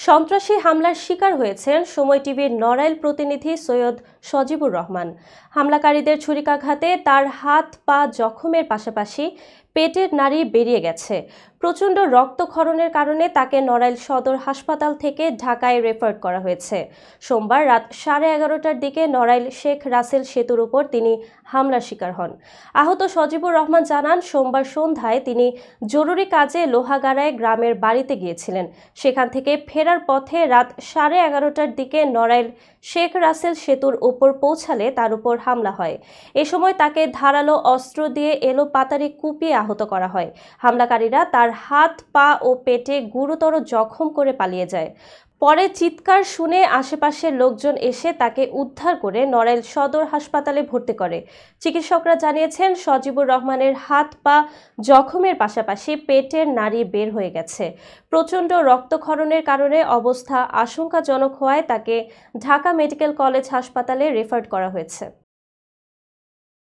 সন্ত্রাসী হামলার শিকার হয়েছেন সময় টিভির নড়াইল প্রতিনিধি সৈয়দ সজিবুর রহমান। হামলাকারীদের ছুরিকাঘাতে তার হাত পা জখমের পাশাপাশি পেটের নাড়ি বেরিয়ে গেছে। প্রচণ্ড রক্তক্ষরণের কারণে তাকে নড়াইল সদর হাসপাতাল থেকে ঢাকায় রেফার করা হয়েছে। সোমবার রাত 11:30টার দিকে নড়াইল শেখ রাসেল সেতুর উপর তিনি হামলার শিকার হন। আহত সজিবুর রহমান জানান, সোমবার সন্ধ্যায় তিনি জরুরি কাজে লোহাগাড়ায় গ্রামের বাড়িতে গিয়েছিলেন। সেখান থেকে ফেরার পথে রাত 11:30টার দিকে নড়াইল শেখ রাসেল সেতুর উপর পৌঁছালে তার উপর হামলা হয়। এ সময় তাকে ধারালো অস্ত্র দিয়ে এলোপাতাড়ি কুপিয়ে আহত করা হয়। হামলাকারীরা তার হাত, পা ও পেটে গুরুতর জখম করে পালিয়ে যায়। পরে চিৎকার শুনে আশেপাশের লোকজন এসে তাকে উদ্ধার করে নড়াইল সদর হাসপাতালে ভর্তি করে। চিকিৎসকরা জানিয়েছেন, সজিবুর রহমানের হাত পা জখমের পাশাপাশি পেটের নাড়ি বের হয়ে গেছে। প্রচণ্ড রক্তক্ষরণের কারণে অবস্থা আশঙ্কাজনক হওয়ায় তাকে ঢাকা মেডিকেল কলেজ হাসপাতালে রেফার করা হয়েছে।